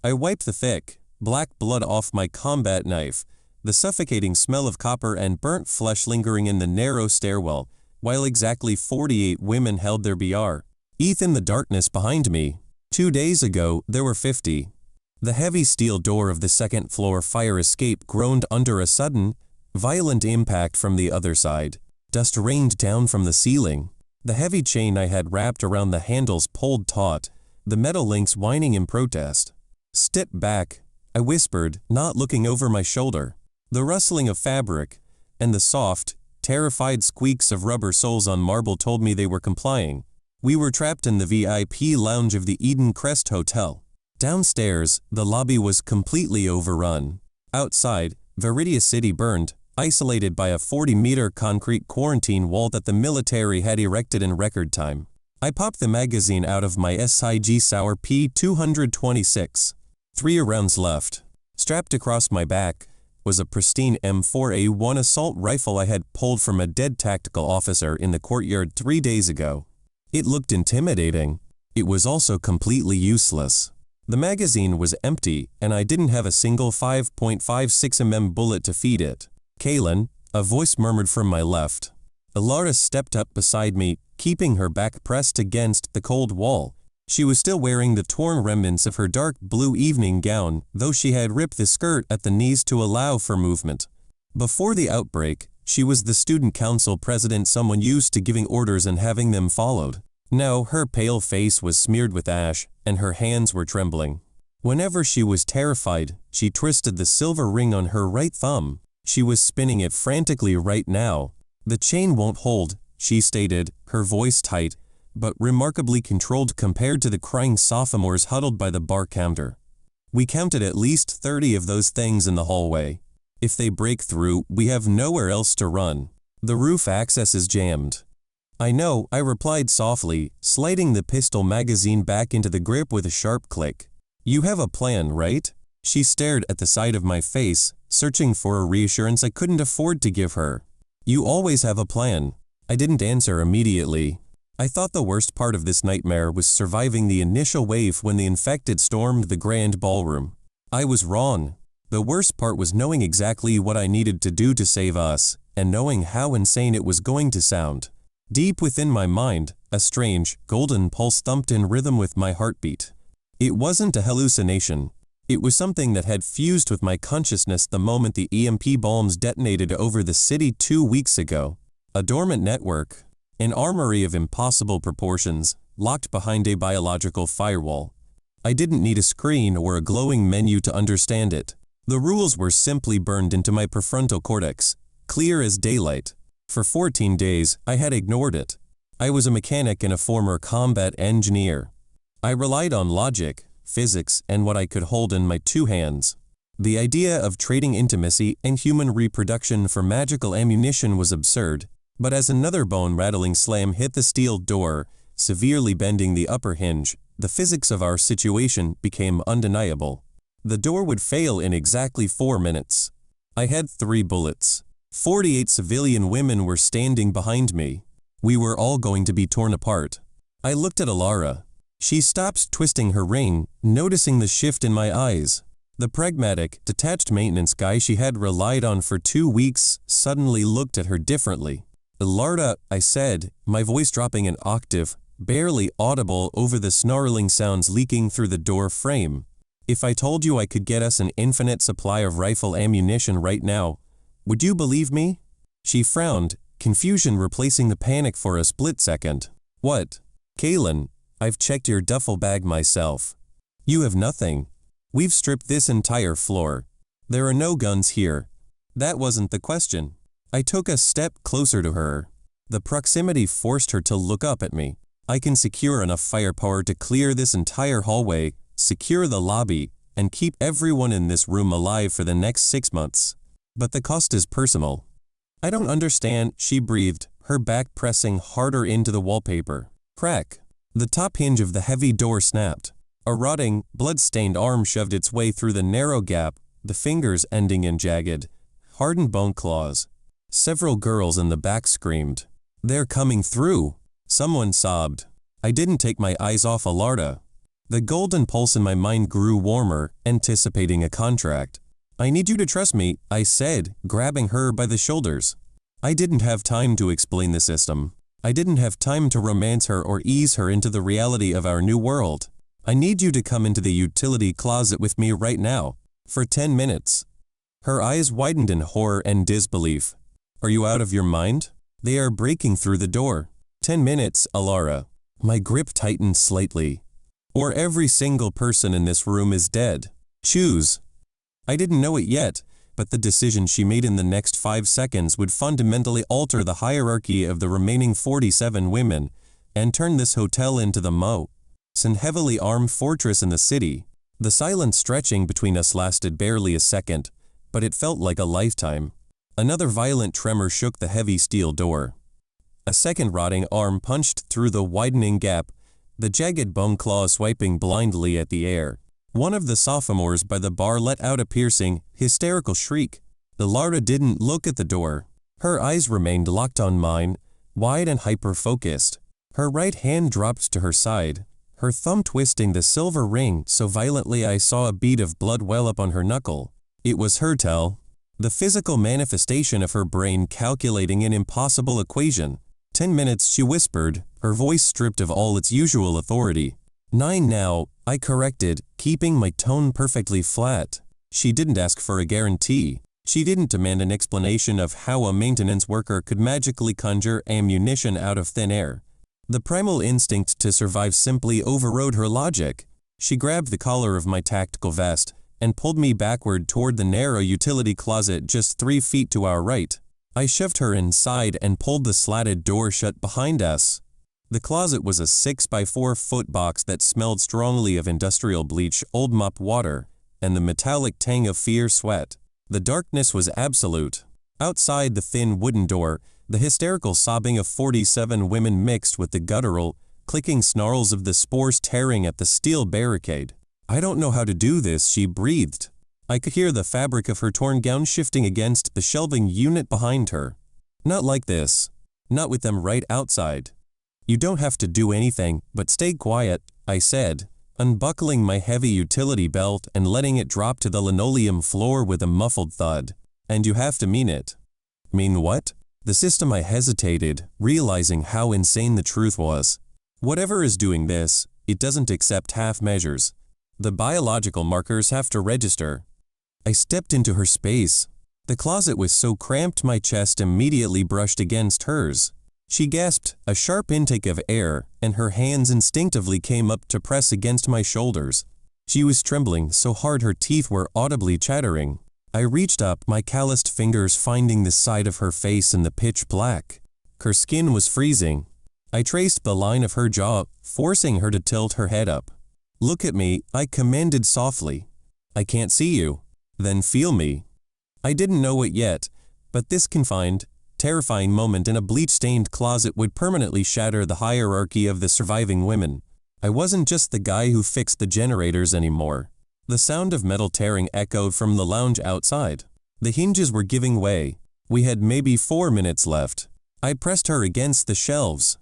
I wiped the thick, black blood off my combat knife, the suffocating smell of copper and burnt flesh lingering in the narrow stairwell, while exactly 48 women held their BR. In the darkness behind me. 2 days ago, there were 50. The heavy steel door of the second-floor fire escape groaned under a sudden, violent impact from the other side. Dust rained down from the ceiling. The heavy chain I had wrapped around the handles pulled taut, the metal links whining in protest. "Step back," I whispered, not looking over my shoulder. The rustling of fabric and the soft, terrified squeaks of rubber soles on marble told me they were complying. We were trapped in the VIP lounge of the Eden Crest Hotel. Downstairs, the lobby was completely overrun. Outside, Veridia City burned, isolated by a 40-meter concrete quarantine wall that the military had erected in record time. I popped the magazine out of my SIG Sauer P226. 3 rounds left. Strapped across my back was a pristine M4A1 assault rifle I had pulled from a dead tactical officer in the courtyard 3 days ago. It looked intimidating. It was also completely useless. The magazine was empty, and I didn't have a single 5.56 mm bullet to feed it. "Kaelen," a voice murmured from my left. Alara stepped up beside me, keeping her back pressed against the cold wall. She was still wearing the torn remnants of her dark blue evening gown, though she had ripped the skirt at the knees to allow for movement. Before the outbreak, she was the student council president, someone used to giving orders and having them followed. Now her pale face was smeared with ash, and her hands were trembling. Whenever she was terrified, she twisted the silver ring on her right thumb. She was spinning it frantically right now. "The chain won't hold," she stated, her voice tight, but remarkably controlled compared to the crying sophomores huddled by the bar counter. "We counted at least 30 of those things in the hallway. If they break through, we have nowhere else to run. The roof access is jammed." "I know," I replied softly, sliding the pistol magazine back into the grip with a sharp click. "You have a plan, right?" She stared at the side of my face, searching for a reassurance I couldn't afford to give her. "You always have a plan." I didn't answer immediately. I thought the worst part of this nightmare was surviving the initial wave when the infected stormed the grand ballroom. I was wrong. The worst part was knowing exactly what I needed to do to save us, and knowing how insane it was going to sound. Deep within my mind, a strange, golden pulse thumped in rhythm with my heartbeat. It wasn't a hallucination. It was something that had fused with my consciousness the moment the EMP bombs detonated over the city 2 weeks ago. A dormant network. An armory of impossible proportions, locked behind a biological firewall. I didn't need a screen or a glowing menu to understand it. The rules were simply burned into my prefrontal cortex, clear as daylight. For 14 days, I had ignored it. I was a mechanic and a former combat engineer. I relied on logic, physics, and what I could hold in my 2 hands. The idea of trading intimacy and human reproduction for magical ammunition was absurd, but as another bone-rattling slam hit the steel door, severely bending the upper hinge, the physics of our situation became undeniable. The door would fail in exactly 4 minutes. I had 3 bullets. 48 civilian women were standing behind me. We were all going to be torn apart. I looked at Alara. She stopped twisting her ring, noticing the shift in my eyes. The pragmatic, detached maintenance guy she had relied on for 2 weeks suddenly looked at her differently. "Alara," I said, my voice dropping an octave, barely audible over the snarling sounds leaking through the door frame. "If I told you I could get us an infinite supply of rifle ammunition right now, would you believe me?" She frowned, confusion replacing the panic for a split second. "What?" "Kaelen, I've checked your duffel bag myself. You have nothing. We've stripped this entire floor. There are no guns here." That wasn't the question. I took a step closer to her. The proximity forced her to look up at me. "I can secure enough firepower to clear this entire hallway, secure the lobby, and keep everyone in this room alive for the next 6 months. But the cost is personal." "I don't understand," she breathed, her back pressing harder into the wallpaper. Crack. The top hinge of the heavy door snapped. A rotting, blood-stained arm shoved its way through the narrow gap, the fingers ending in jagged, hardened bone claws. Several girls in the back screamed. "They're coming through!" Someone sobbed. I didn't take my eyes off Alarda. The golden pulse in my mind grew warmer, anticipating a contract. "I need you to trust me," I said, grabbing her by the shoulders. I didn't have time to explain the system. I didn't have time to romance her or ease her into the reality of our new world. "I need you to come into the utility closet with me right now, for 10 minutes. Her eyes widened in horror and disbelief. "Are you out of your mind? They are breaking through the door." 10 minutes, Alara. My grip tightened slightly. "Or every single person in this room is dead. Choose." I didn't know it yet, but the decision she made in the next 5 seconds would fundamentally alter the hierarchy of the remaining 47 women and turn this hotel into the most heavily armed fortress in the city. The silence stretching between us lasted barely a second, but it felt like a lifetime. Another violent tremor shook the heavy steel door. A second rotting arm punched through the widening gap, the jagged bone claw swiping blindly at the air. One of the sophomores by the bar let out a piercing, hysterical shriek. Lara didn't look at the door. Her eyes remained locked on mine, wide and hyper-focused. Her right hand dropped to her side, her thumb twisting the silver ring so violently I saw a bead of blood well up on her knuckle. It was her tell. The physical manifestation of her brain calculating an impossible equation. 10 minutes, she whispered, her voice stripped of all its usual authority. 9 now, I corrected, keeping my tone perfectly flat. She didn't ask for a guarantee. She didn't demand an explanation of how a maintenance worker could magically conjure ammunition out of thin air. The primal instinct to survive simply overrode her logic. She grabbed the collar of my tactical vest and pulled me backward toward the narrow utility closet just 3 feet to our right. I shoved her inside and pulled the slatted door shut behind us. The closet was a 6x4-foot box that smelled strongly of industrial bleach, old mop water, and the metallic tang of fierce sweat. The darkness was absolute. Outside the thin wooden door, the hysterical sobbing of 47 women mixed with the guttural, clicking snarls of the spores tearing at the steel barricade. "I don't know how to do this," she breathed. I could hear the fabric of her torn gown shifting against the shelving unit behind her. "Not like this. Not with them right outside." "You don't have to do anything, but stay quiet," I said, unbuckling my heavy utility belt and letting it drop to the linoleum floor with a muffled thud. "And you have to mean it." "Mean what?" The system. I hesitated, realizing how insane the truth was. Whatever is doing this, it doesn't accept half measures. The biological markers have to register. I stepped into her space. The closet was so cramped my chest immediately brushed against hers. She gasped, a sharp intake of air, and her hands instinctively came up to press against my shoulders. She was trembling so hard her teeth were audibly chattering. I reached up, my calloused fingers finding the side of her face in the pitch black. Her skin was freezing. I traced the line of her jaw, forcing her to tilt her head up. "Look at me," I commanded softly. "I can't see you." "Then feel me." I didn't know it yet, but this confined, terrifying moment in a bleach-stained closet would permanently shatter the hierarchy of the surviving women. I wasn't just the guy who fixed the generators anymore. The sound of metal tearing echoed from the lounge outside. The hinges were giving way. We had maybe 4 minutes left. I pressed her against the shelves.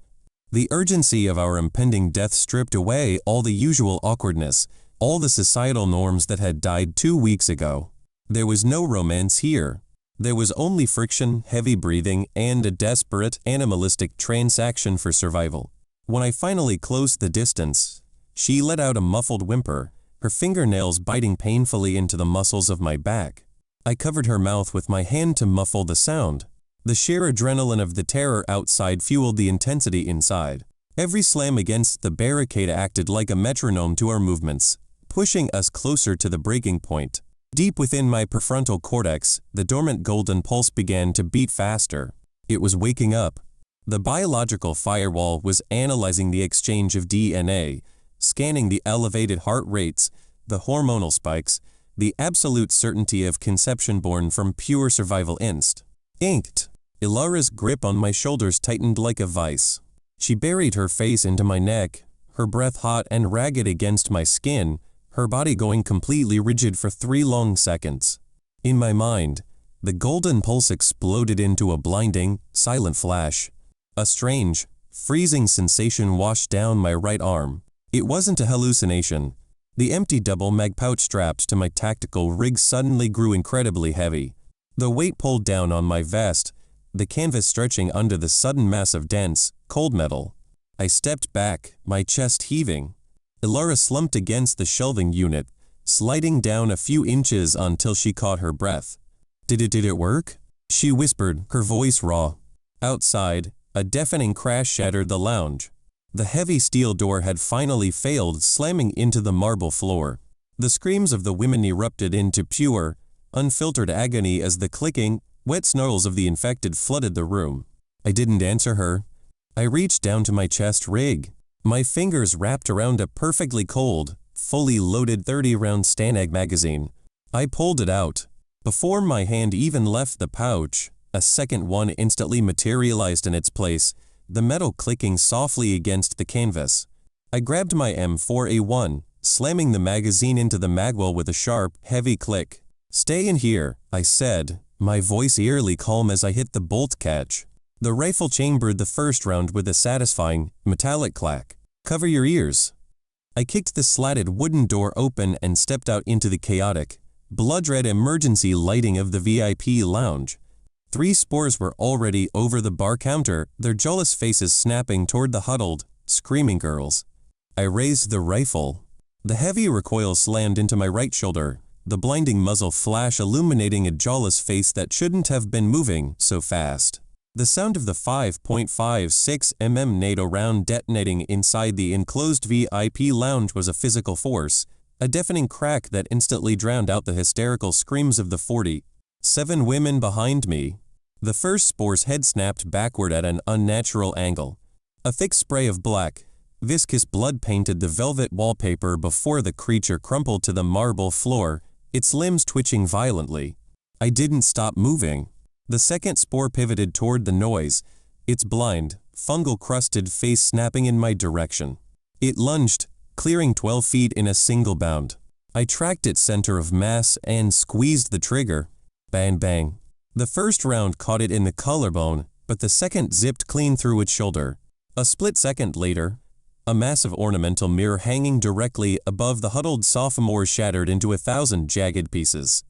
The urgency of our impending death stripped away all the usual awkwardness, all the societal norms that had died 2 weeks ago. There was no romance here. There was only friction, heavy breathing, and a desperate, animalistic transaction for survival. When I finally closed the distance, she let out a muffled whimper, her fingernails biting painfully into the muscles of my back. I covered her mouth with my hand to muffle the sound. The sheer adrenaline of the terror outside fueled the intensity inside. Every slam against the barricade acted like a metronome to our movements, pushing us closer to the breaking point. Deep within my prefrontal cortex, the dormant golden pulse began to beat faster. It was waking up. The biological firewall was analyzing the exchange of DNA, scanning the elevated heart rates, the hormonal spikes, the absolute certainty of conception born from pure survival instinct. Ilara's grip on my shoulders tightened like a vice. She buried her face into my neck, her breath hot and ragged against my skin, her body going completely rigid for 3 long seconds. In my mind, the golden pulse exploded into a blinding, silent flash. A strange, freezing sensation washed down my right arm. It wasn't a hallucination. The empty double mag pouch strapped to my tactical rig suddenly grew incredibly heavy. The weight pulled down on my vest, the canvas stretching under the sudden mass of dense, cold metal. I stepped back, my chest heaving. Ilara slumped against the shelving unit, sliding down a few inches until she caught her breath. Did it work? She whispered, her voice raw. Outside, a deafening crash shattered the lounge. The heavy steel door had finally failed, slamming into the marble floor. The screams of the women erupted into pure, unfiltered agony as the clicking, wet snarls of the infected flooded the room. I didn't answer her. I reached down to my chest rig. My fingers wrapped around a perfectly cold, fully loaded 30-round Stanag magazine. I pulled it out. Before my hand even left the pouch, a second one instantly materialized in its place, the metal clicking softly against the canvas. I grabbed my M4A1, slamming the magazine into the magwell with a sharp, heavy click. "Stay in here," I said, my voice eerily calm as I hit the bolt catch. The rifle chambered the first round with a satisfying, metallic clack. "Cover your ears." I kicked the slatted wooden door open and stepped out into the chaotic, blood-red emergency lighting of the VIP lounge. 3 spores were already over the bar counter, their jawless faces snapping toward the huddled, screaming girls. I raised the rifle. The heavy recoil slammed into my right shoulder, the blinding muzzle flash illuminating a jawless face that shouldn't have been moving so fast. The sound of the 5.56 mm NATO round detonating inside the enclosed VIP lounge was a physical force, a deafening crack that instantly drowned out the hysterical screams of the 47 women behind me. The first spore's head snapped backward at an unnatural angle. A thick spray of black, viscous blood painted the velvet wallpaper before the creature crumpled to the marble floor, its limbs twitching violently. I didn't stop moving. The second spore pivoted toward the noise, its blind, fungal-crusted face snapping in my direction. It lunged, clearing 12 feet in a single bound. I tracked its center of mass and squeezed the trigger. Bang, bang. The first round caught it in the collarbone, but the second zipped clean through its shoulder. A split second later, a massive ornamental mirror hanging directly above the huddled sophomores shattered into 1,000 jagged pieces.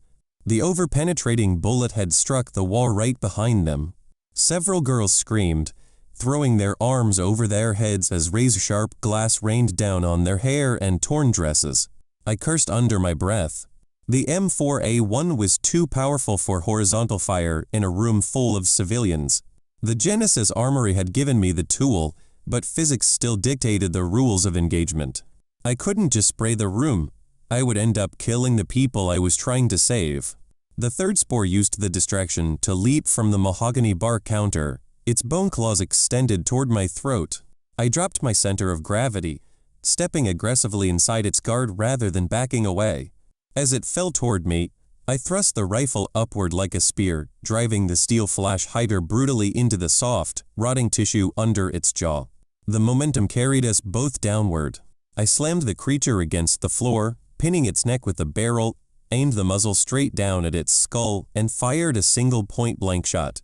The over-penetrating bullet had struck the wall right behind them. Several girls screamed, throwing their arms over their heads as razor-sharp glass rained down on their hair and torn dresses. I cursed under my breath. The M4A1 was too powerful for horizontal fire in a room full of civilians. The Genesis Armory had given me the tool, but physics still dictated the rules of engagement. I couldn't just spray the room. I would end up killing the people I was trying to save. The third spore used the distraction to leap from the mahogany bar counter, its bone claws extended toward my throat. I dropped my center of gravity, stepping aggressively inside its guard rather than backing away. As it fell toward me, I thrust the rifle upward like a spear, driving the steel flash hider brutally into the soft, rotting tissue under its jaw. The momentum carried us both downward. I slammed the creature against the floor, pinning its neck with the barrel, aimed the muzzle straight down at its skull, and fired a single point-blank shot.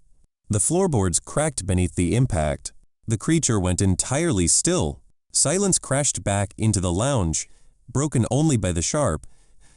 The floorboards cracked beneath the impact. The creature went entirely still. Silence crashed back into the lounge, broken only by the sharp,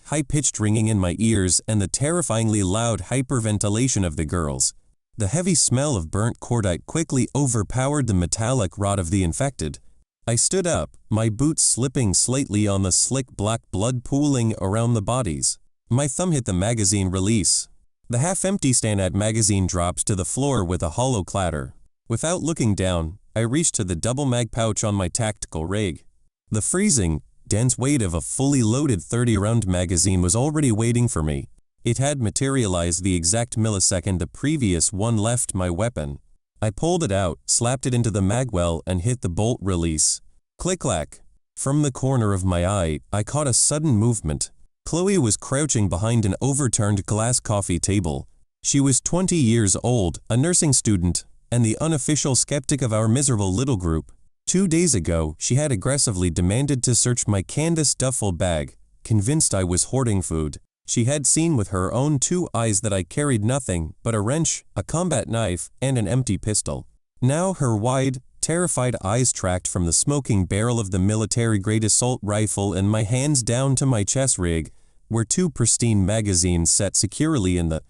high-pitched ringing in my ears and the terrifyingly loud hyperventilation of the girls. The heavy smell of burnt cordite quickly overpowered the metallic rot of the infected. I stood up, my boots slipping slightly on the slick black blood pooling around the bodies. My thumb hit the magazine release. The half-empty Stanad magazine dropped to the floor with a hollow clatter. Without looking down, I reached to the double mag pouch on my tactical rig. The freezing, dense weight of a fully loaded 30-round magazine was already waiting for me. It had materialized the exact millisecond the previous one left my weapon. I pulled it out, slapped it into the magwell, and hit the bolt release. Click-clack. From the corner of my eye, I caught a sudden movement. Chloe was crouching behind an overturned glass coffee table. She was 20 years old, a nursing student, and the unofficial skeptic of our miserable little group. 2 days ago, she had aggressively demanded to search my canvas duffel bag, convinced I was hoarding food. She had seen with her own 2 eyes that I carried nothing but a wrench, a combat knife, and an empty pistol. Now her wide, terrified eyes tracked from the smoking barrel of the military-grade assault rifle and my hands down to my chest rig, were 2 pristine magazines set securely in the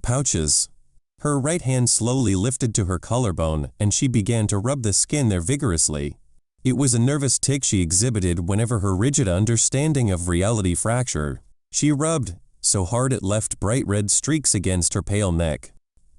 pouches. Her right hand slowly lifted to her collarbone, and she began to rub the skin there vigorously. It was a nervous tic she exhibited whenever her rigid understanding of reality fractured. She rubbed so hard it left bright red streaks against her pale neck.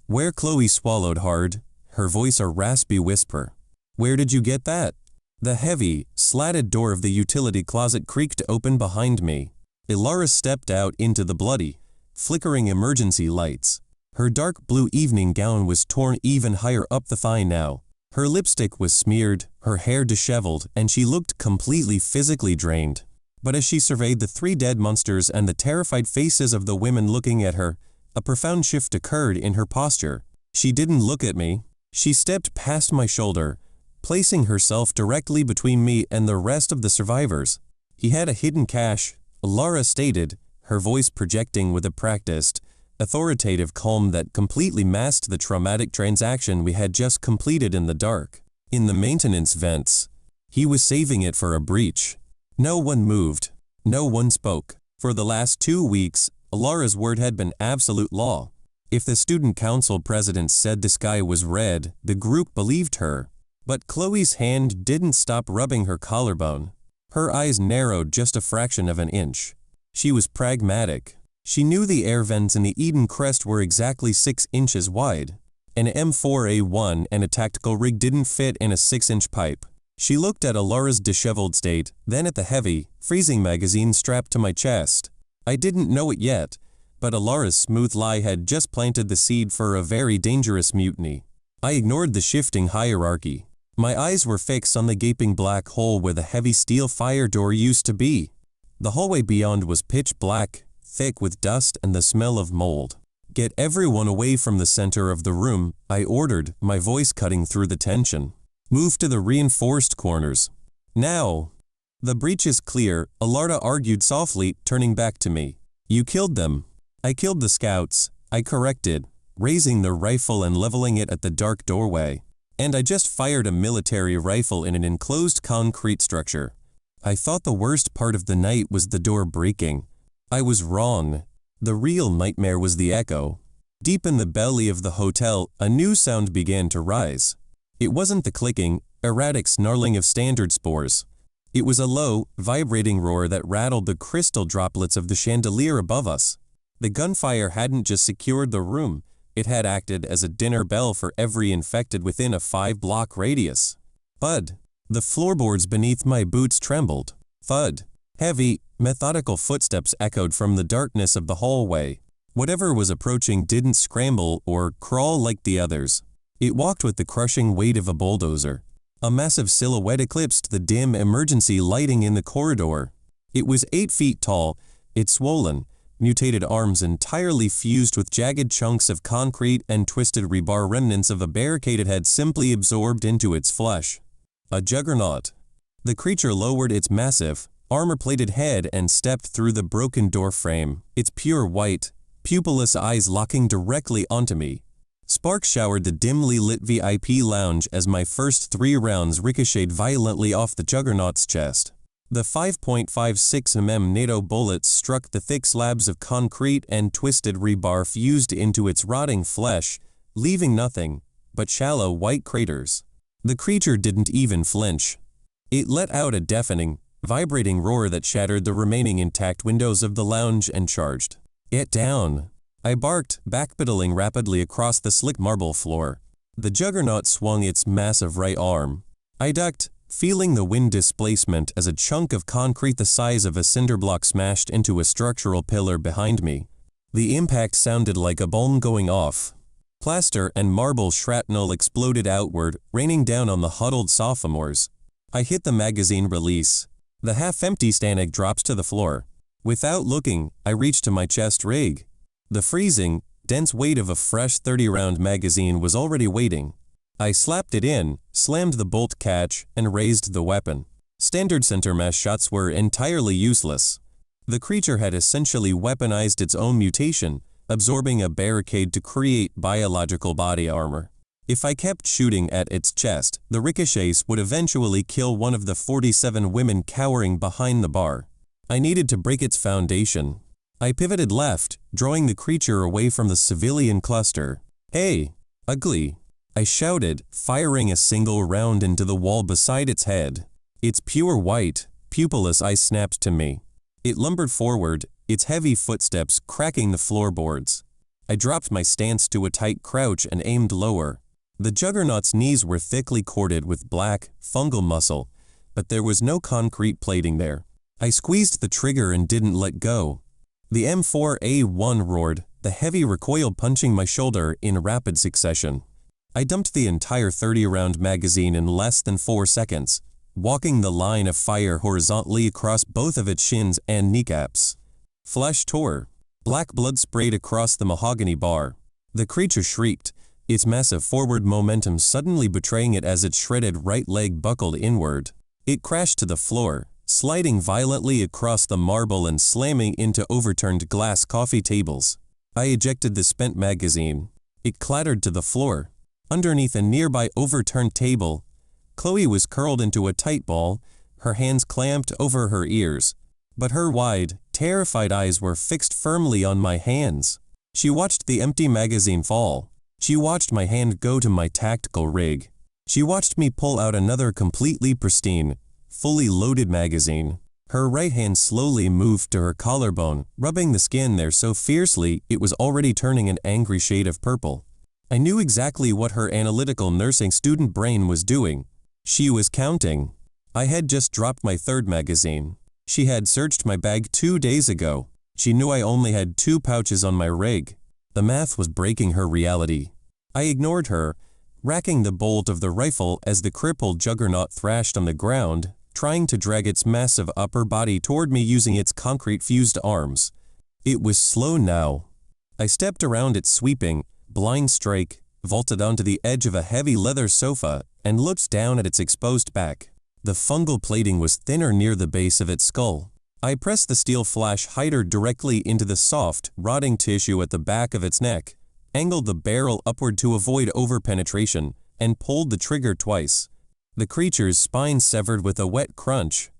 Where Chloe swallowed hard, her voice a raspy whisper. "Where did you get that?" The heavy, slatted door of the utility closet creaked open behind me. Ilara stepped out into the bloody, flickering emergency lights. Her dark blue evening gown was torn even higher up the thigh now. Her lipstick was smeared, her hair disheveled, and she looked completely physically drained. But as she surveyed the 3 dead monsters and the terrified faces of the women looking at her, a profound shift occurred in her posture. She didn't look at me. She stepped past my shoulder, placing herself directly between me and the rest of the survivors. "He had a hidden cache," Lara stated, her voice projecting with a practiced, authoritative calm that completely masked the traumatic transaction we had just completed in the dark. "In the maintenance vents. He was saving it for a breach." No one moved. No one spoke. For the last 2 weeks, Lara's word had been absolute law. If the student council president said the sky was red, the group believed her. But Chloe's hand didn't stop rubbing her collarbone. Her eyes narrowed just a fraction of an inch. She was pragmatic. She knew the air vents in the Eden Crest were exactly 6 inches wide. An M4A1 and a tactical rig didn't fit in a 6-inch pipe. She looked at Alara's disheveled state, then at the heavy, freezing magazine strapped to my chest. I didn't know it yet, but Alara's smooth lie had just planted the seed for a very dangerous mutiny. I ignored the shifting hierarchy. My eyes were fixed on the gaping black hole where the heavy steel fire door used to be. The hallway beyond was pitch black, thick with dust and the smell of mold. "Get everyone away from the center of the room," I ordered, my voice cutting through the tension. "Move to the reinforced corners. Now." "The breach is clear," Alarda argued softly, turning back to me. "You killed them." "I killed the scouts," I corrected, raising the rifle and leveling it at the dark doorway. "And I just fired a military rifle in an enclosed concrete structure." I thought the worst part of the night was the door breaking. I was wrong. The real nightmare was the echo. Deep in the belly of the hotel, a new sound began to rise. It wasn't the clicking, erratic snarling of standard spores. It was a low, vibrating roar that rattled the crystal droplets of the chandelier above us. The gunfire hadn't just secured the room, it had acted as a dinner bell for every infected within a 5-block radius. Thud. The floorboards beneath my boots trembled. Thud. Heavy, methodical footsteps echoed from the darkness of the hallway. Whatever was approaching didn't scramble or crawl like the others. It walked with the crushing weight of a bulldozer. A massive silhouette eclipsed the dim emergency lighting in the corridor. It was 8 feet tall, its swollen, mutated arms entirely fused with jagged chunks of concrete and twisted rebar remnants of a barricade it had simply absorbed into its flesh. A juggernaut. The creature lowered its massive, armor-plated head and stepped through the broken door frame, its pure white, pupilless eyes locking directly onto me. Sparks showered the dimly lit VIP lounge as my first 3 rounds ricocheted violently off the juggernaut's chest. The 5.56 mm NATO bullets struck the thick slabs of concrete and twisted rebar fused into its rotting flesh, leaving nothing but shallow white craters. The creature didn't even flinch. It let out a deafening, vibrating roar that shattered the remaining intact windows of the lounge and charged. "Get down," I barked, backpedaling rapidly across the slick marble floor. The juggernaut swung its massive right arm. I ducked, feeling the wind displacement as a chunk of concrete the size of a cinder block smashed into a structural pillar behind me. The impact sounded like a bomb going off. Plaster and marble shrapnel exploded outward, raining down on the huddled sophomores. I hit the magazine release. The half-empty Stanek drops to the floor. Without looking, I reached to my chest rig. The freezing, dense weight of a fresh 30-round magazine was already waiting. I slapped it in, slammed the bolt catch, and raised the weapon. Standard center mass shots were entirely useless. The creature had essentially weaponized its own mutation, absorbing a barricade to create biological body armor. If I kept shooting at its chest, the ricochets would eventually kill one of the 47 women cowering behind the bar. I needed to break its foundation. I pivoted left, drawing the creature away from the civilian cluster. "Hey, ugly!" I shouted, firing a single round into the wall beside its head. Its pure white, pupilless eyes snapped to me. It lumbered forward, its heavy footsteps cracking the floorboards. I dropped my stance to a tight crouch and aimed lower. The juggernaut's knees were thickly corded with black, fungal muscle, but there was no concrete plating there. I squeezed the trigger and didn't let go. The M4A1 roared, the heavy recoil punching my shoulder in rapid succession. I dumped the entire 30-round magazine in less than 4 seconds, walking the line of fire horizontally across both of its shins and kneecaps. Flesh tore. Black blood sprayed across the mahogany bar. The creature shrieked, its massive forward momentum suddenly betraying it as its shredded right leg buckled inward. It crashed to the floor, sliding violently across the marble and slamming into overturned glass coffee tables. I ejected the spent magazine. It clattered to the floor. Underneath a nearby overturned table, Chloe was curled into a tight ball, her hands clamped over her ears. But her wide, terrified eyes were fixed firmly on my hands. She watched the empty magazine fall. She watched my hand go to my tactical rig. She watched me pull out another completely pristine, fully loaded magazine. Her right hand slowly moved to her collarbone, rubbing the skin there so fiercely it was already turning an angry shade of purple. I knew exactly what her analytical nursing student brain was doing. She was counting. I had just dropped my third magazine. She had searched my bag 2 days ago. She knew I only had 2 pouches on my rig. The math was breaking her reality. I ignored her, racking the bolt of the rifle as the crippled juggernaut thrashed on the ground, trying to drag its massive upper body toward me using its concrete-fused arms. It was slow now. I stepped around its sweeping, blind strike, vaulted onto the edge of a heavy leather sofa, and looked down at its exposed back. The fungal plating was thinner near the base of its skull. I pressed the steel flash hider directly into the soft, rotting tissue at the back of its neck, angled the barrel upward to avoid overpenetration, and pulled the trigger twice. The creature's spine severed with a wet crunch.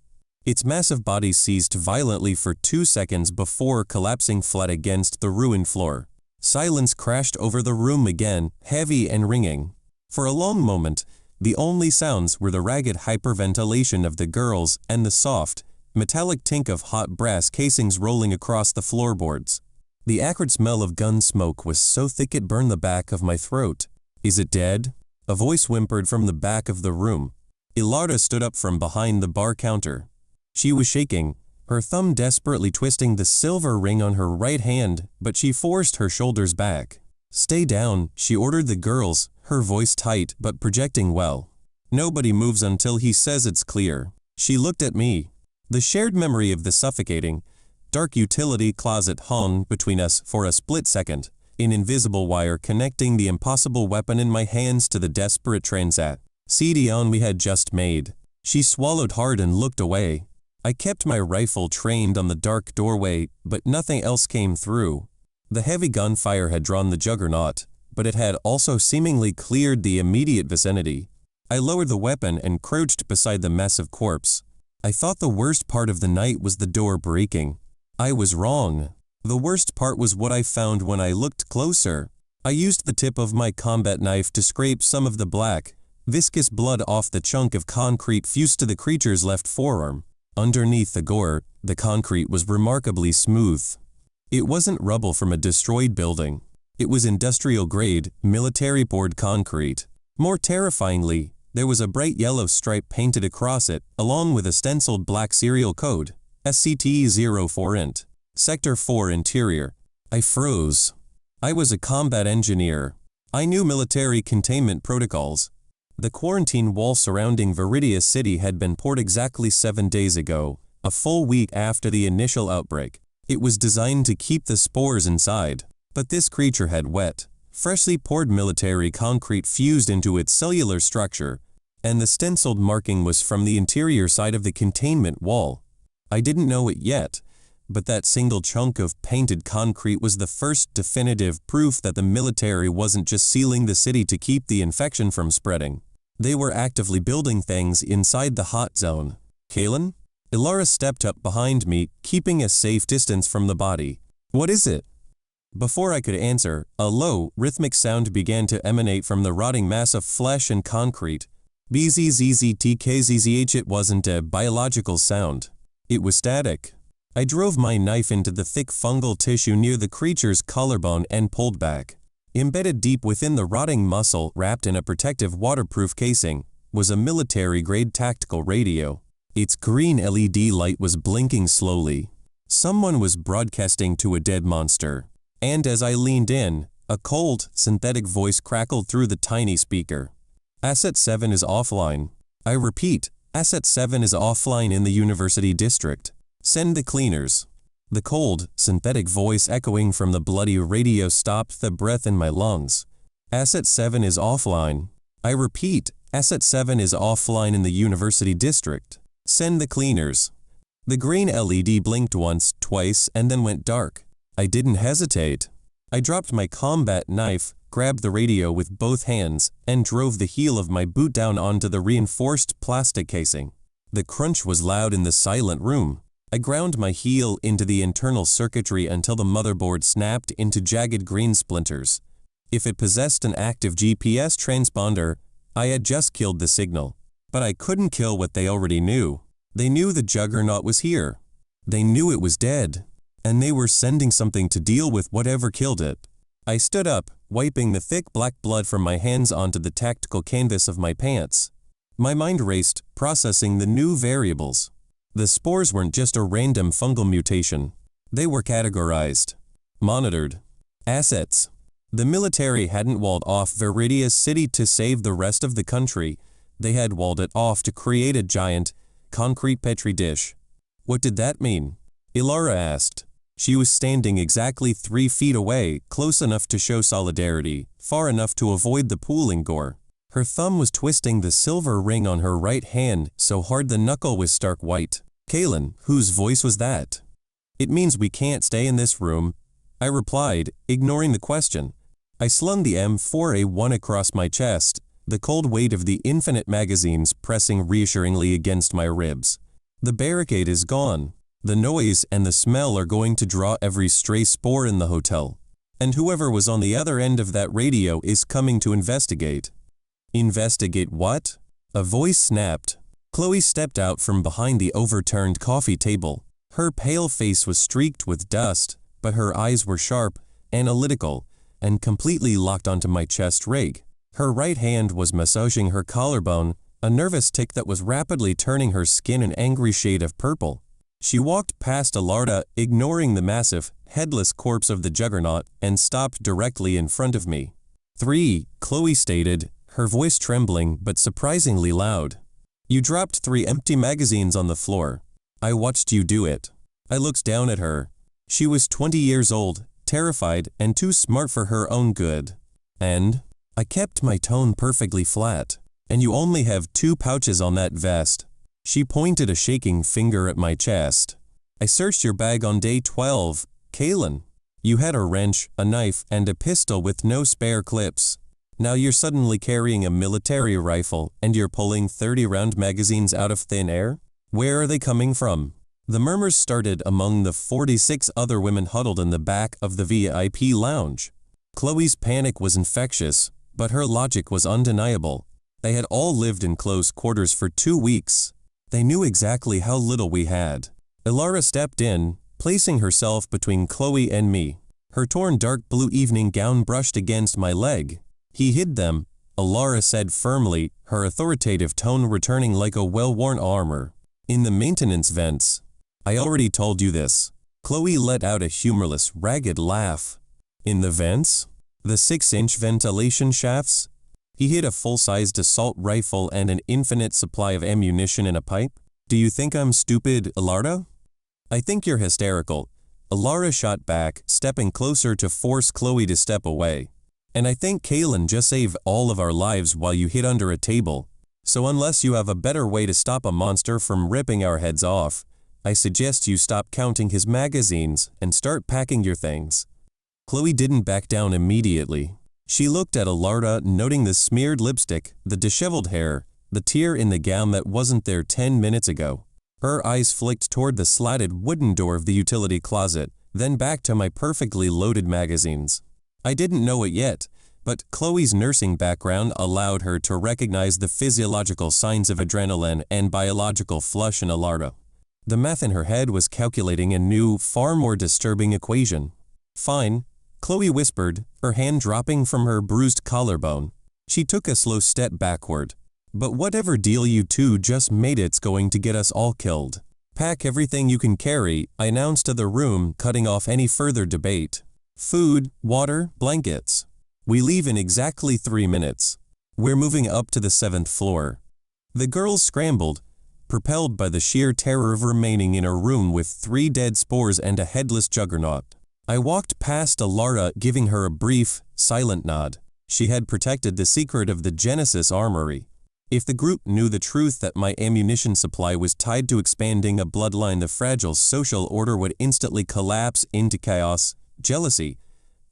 Its massive body seized violently for 2 seconds before collapsing flat against the ruined floor. Silence crashed over the room again, heavy and ringing. For a long moment, the only sounds were the ragged hyperventilation of the girls and the soft, metallic tink of hot brass casings rolling across the floorboards. The acrid smell of gun smoke was so thick it burned the back of my throat. "Is it dead?" A voice whimpered from the back of the room. Ilarda stood up from behind the bar counter. She was shaking, her thumb desperately twisting the silver ring on her right hand, but she forced her shoulders back. "Stay down," she ordered the girls, her voice tight but projecting well. "Nobody moves until he says it's clear." She looked at me. The shared memory of the suffocating, dark utility closet hung between us for a split second, an invisible wire connecting the impossible weapon in my hands to the desperate transat. CDon we had just made. She swallowed hard and looked away. I kept my rifle trained on the dark doorway, but nothing else came through. The heavy gunfire had drawn the juggernaut, but it had also seemingly cleared the immediate vicinity. I lowered the weapon and crouched beside the massive corpse. I thought the worst part of the night was the door breaking. I was wrong. The worst part was what I found when I looked closer. I used the tip of my combat knife to scrape some of the black, viscous blood off the chunk of concrete fused to the creature's left forearm. Underneath the gore, the concrete was remarkably smooth. It wasn't rubble from a destroyed building. It was industrial-grade, military-poured concrete. More terrifyingly, there was a bright yellow stripe painted across it, along with a stenciled black serial code, SCT-04INT, Sector 4 Interior. I froze. I was a combat engineer. I knew military containment protocols. The quarantine wall surrounding Veridia City had been poured exactly 7 days ago, a full week after the initial outbreak. It was designed to keep the spores inside, but this creature had wet, freshly poured military concrete fused into its cellular structure, and the stenciled marking was from the interior side of the containment wall. I didn't know it yet, But that single chunk of painted concrete was the first definitive proof that the military wasn't just sealing the city to keep the infection from spreading. They were actively building things inside the hot zone. Kaelen? Ilara stepped up behind me, keeping a safe distance from the body. What is it? Before I could answer, a low, rhythmic sound began to emanate from the rotting mass of flesh and concrete. Bzzzztkzzh. It wasn't a biological sound. It was static. I drove my knife into the thick fungal tissue near the creature's collarbone and pulled back. Embedded deep within the rotting muscle, wrapped in a protective waterproof casing, was a military-grade tactical radio. Its green LED light was blinking slowly. Someone was broadcasting to a dead monster. And as I leaned in, a cold, synthetic voice crackled through the tiny speaker. Asset 7 is offline. I repeat, Asset 7 is offline in the University District. Send the cleaners. The cold, synthetic voice echoing from the bloody radio stopped the breath in my lungs. Asset 7 is offline. I repeat, Asset 7 is offline in the University District. Send the cleaners. The green LED blinked once, twice, and then went dark. I didn't hesitate. I dropped my combat knife, grabbed the radio with both hands, and drove the heel of my boot down onto the reinforced plastic casing. The crunch was loud in the silent room. I ground my heel into the internal circuitry until the motherboard snapped into jagged green splinters. If it possessed an active GPS transponder, I had just killed the signal. But I couldn't kill what they already knew. They knew the juggernaut was here. They knew it was dead. And they were sending something to deal with whatever killed it. I stood up, wiping the thick black blood from my hands onto the tactical canvas of my pants. My mind raced, processing the new variables. The spores weren't just a random fungal mutation. They were categorized, monitored. Assets. The military hadn't walled off Veridia City to save the rest of the country. They had walled it off to create a giant, concrete petri dish. What did that mean? Ilara asked. She was standing exactly 3 feet away, close enough to show solidarity, far enough to avoid the pooling gore. Her thumb was twisting the silver ring on her right hand so hard the knuckle was stark white. Kaelen, whose voice was that? It means we can't stay in this room, I replied, ignoring the question. I slung the M4A1 across my chest, the cold weight of the infinite magazines pressing reassuringly against my ribs. The barricade is gone. The noise and the smell are going to draw every stray spore in the hotel. And whoever was on the other end of that radio is coming to investigate. Investigate what? A voice snapped. Chloe stepped out from behind the overturned coffee table. Her pale face was streaked with dust, but her eyes were sharp, analytical, and completely locked onto my chest rig. Her right hand was massaging her collarbone, a nervous tic that was rapidly turning her skin an angry shade of purple. She walked past Ilara, ignoring the massive, headless corpse of the juggernaut, and stopped directly in front of me. 3, Chloe stated, her voice trembling but surprisingly loud. You dropped 3 empty magazines on the floor. I watched you do it. I looked down at her. She was 20 years old, terrified, and too smart for her own good. And I kept my tone perfectly flat. And you only have 2 pouches on that vest. She pointed a shaking finger at my chest. I searched your bag on day 12, Kaelen. You had a wrench, a knife, and a pistol with no spare clips. Now you're suddenly carrying a military rifle, and you're pulling 30-round magazines out of thin air? Where are they coming from? The murmurs started among the 46 other women huddled in the back of the VIP lounge. Chloe's panic was infectious, but her logic was undeniable. They had all lived in close quarters for 2 weeks. They knew exactly how little we had. Ilara stepped in, placing herself between Chloe and me. Her torn dark blue evening gown brushed against my leg. He hid them, Ilara said firmly, her authoritative tone returning like a well-worn armor. In the maintenance vents. I already told you this. Chloe let out a humorless, ragged laugh. In the vents? The 6-inch ventilation shafts? He hid a full-sized assault rifle and an infinite supply of ammunition in a pipe? Do you think I'm stupid, Ilara? I think you're hysterical. Ilara shot back, stepping closer to force Chloe to step away. And I think Kaelen just saved all of our lives while you hid under a table. So unless you have a better way to stop a monster from ripping our heads off, I suggest you stop counting his magazines and start packing your things." Chloe didn't back down immediately. She looked at Alara, noting the smeared lipstick, the disheveled hair, the tear in the gown that wasn't there 10 minutes ago. Her eyes flicked toward the slatted wooden door of the utility closet, then back to my perfectly loaded magazines. I didn't know it yet, but Chloe's nursing background allowed her to recognize the physiological signs of adrenaline and biological flush in Alara. The math in her head was calculating a new, far more disturbing equation. "Fine," Chloe whispered, her hand dropping from her bruised collarbone. She took a slow step backward. "But whatever deal you two just made, it's going to get us all killed. Pack everything you can carry," I announced to the room, cutting off any further debate. "Food, water, blankets. We leave in exactly 3 minutes. We're moving up to the 7th floor." The girls scrambled, propelled by the sheer terror of remaining in a room with 3 dead spores and a headless juggernaut. I walked past Alara, giving her a brief, silent nod. She had protected the secret of the Genesis armory. If the group knew the truth that my ammunition supply was tied to expanding a bloodline, the fragile social order would instantly collapse into chaos, jealousy,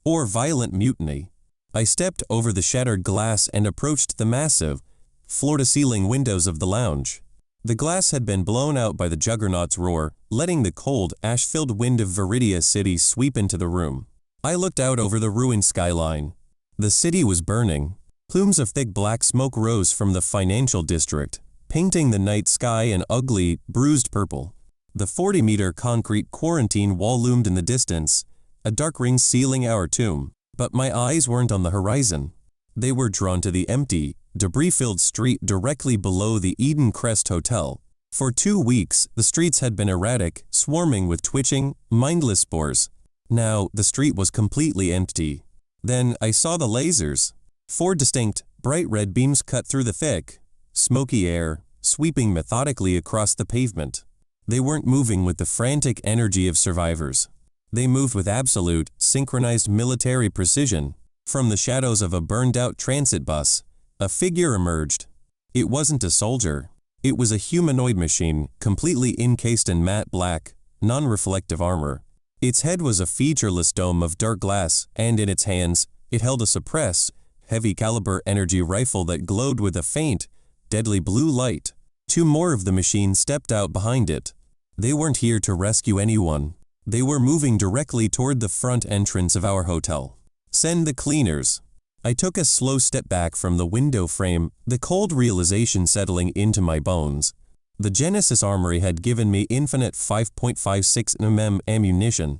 or violent mutiny. I stepped over the shattered glass and approached the massive, floor-to-ceiling windows of the lounge. The glass had been blown out by the juggernaut's roar, letting the cold, ash-filled wind of Veridia City sweep into the room. I looked out over the ruined skyline. The city was burning. Plumes of thick black smoke rose from the financial district, painting the night sky an ugly, bruised purple. The 40-meter concrete quarantine wall loomed in the distance, a dark ring sealing our tomb. But my eyes weren't on the horizon. They were drawn to the empty, debris-filled street directly below the Eden Crest Hotel. For 2 weeks, the streets had been erratic, swarming with twitching, mindless spores. Now, the street was completely empty. Then I saw the lasers. 4 distinct, bright red beams cut through the thick, smoky air, sweeping methodically across the pavement. They weren't moving with the frantic energy of survivors. They moved with absolute, synchronized military precision. From the shadows of a burned-out transit bus, a figure emerged. It wasn't a soldier. It was a humanoid machine, completely encased in matte black, non-reflective armor. Its head was a featureless dome of dark glass, and in its hands, it held a suppressed, heavy-caliber energy rifle that glowed with a faint, deadly blue light. 2 more of the machine stepped out behind it. They weren't here to rescue anyone. They were moving directly toward the front entrance of our hotel. "Send the cleaners." I took a slow step back from the window frame, the cold realization settling into my bones. The Genesis armory had given me infinite 5.56 mm ammunition,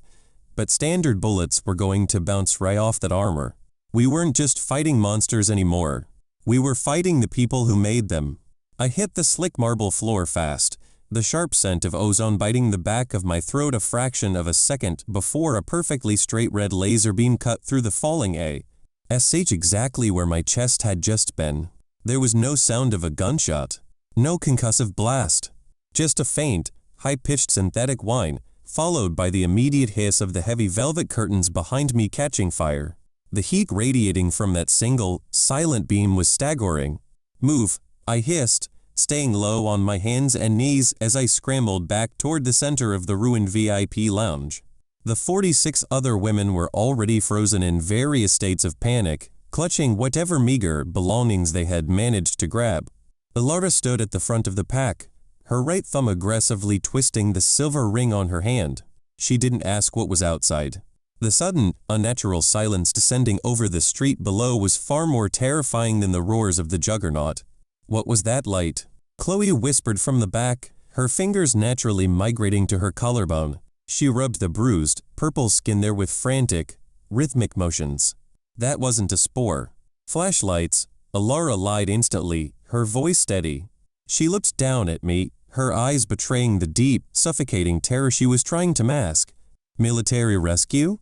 but standard bullets were going to bounce right off that armor. We weren't just fighting monsters anymore. We were fighting the people who made them. I hit the slick marble floor fast, the sharp scent of ozone biting the back of my throat a fraction of a second before a perfectly straight red laser beam cut through the falling ASH exactly where my chest had just been. There was no sound of a gunshot, no concussive blast, just a faint, high-pitched synthetic whine, followed by the immediate hiss of the heavy velvet curtains behind me catching fire. The heat radiating from that single, silent beam was staggering. "Move," I hissed, staying low on my hands and knees as I scrambled back toward the center of the ruined VIP lounge. The 46 other women were already frozen in various states of panic, clutching whatever meager belongings they had managed to grab. Alara stood at the front of the pack, her right thumb aggressively twisting the silver ring on her hand. She didn't ask what was outside. The sudden, unnatural silence descending over the street below was far more terrifying than the roars of the juggernaut. "What was that light?" Chloe whispered from the back, her fingers naturally migrating to her collarbone. She rubbed the bruised, purple skin there with frantic, rhythmic motions. "That wasn't a spore." "Flashlights," Alara lied instantly, her voice steady. She looked down at me, her eyes betraying the deep, suffocating terror she was trying to mask. "Military rescue?"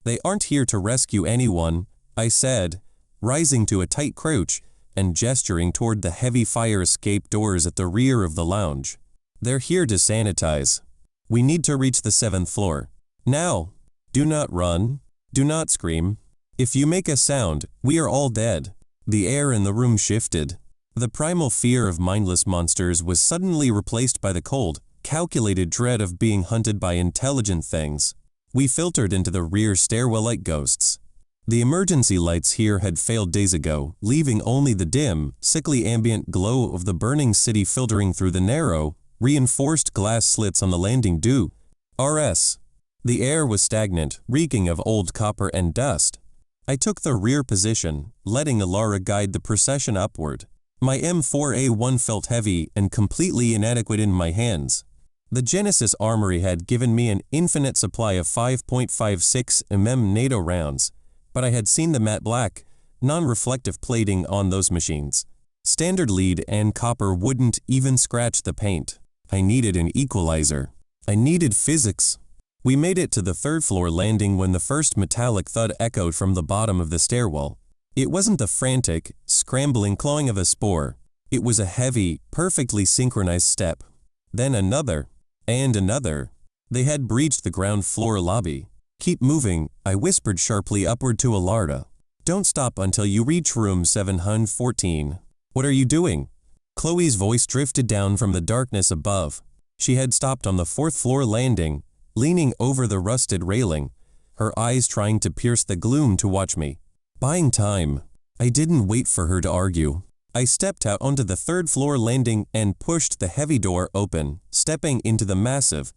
"They aren't here to rescue anyone," I said, rising to a tight crouch and gesturing toward the heavy fire escape doors at the rear of the lounge. "They're here to sanitize. We need to reach the 7th floor. Now! Do not run. Do not scream. If you make a sound, we are all dead." The air in the room shifted. The primal fear of mindless monsters was suddenly replaced by the cold, calculated dread of being hunted by intelligent things. We filtered into the rear stairwell like ghosts. The emergency lights here had failed days ago, leaving only the dim, sickly ambient glow of the burning city filtering through the narrow, reinforced glass slits on the landing due. RS. The air was stagnant, reeking of old copper and dust. I took the rear position, letting Alara guide the procession upward. My M4A1 felt heavy and completely inadequate in my hands. The Genesis Armory had given me an infinite supply of 5.56 mm NATO rounds, but I had seen the matte black, non-reflective plating on those machines. Standard lead and copper wouldn't even scratch the paint. I needed an equalizer. I needed physics. We made it to the third-floor landing when the first metallic thud echoed from the bottom of the stairwell. It wasn't the frantic, scrambling clawing of a spore. It was a heavy, perfectly synchronized step. Then another, and another. They had breached the ground floor lobby. "Keep moving," I whispered sharply upward to Alarda. "Don't stop until you reach room 714. "What are you doing?" Chloe's voice drifted down from the darkness above. She had stopped on the fourth-floor landing, leaning over the rusted railing, her eyes trying to pierce the gloom to watch me. Buying time. I didn't wait for her to argue. I stepped out onto the third-floor landing and pushed the heavy door open, stepping into the massive,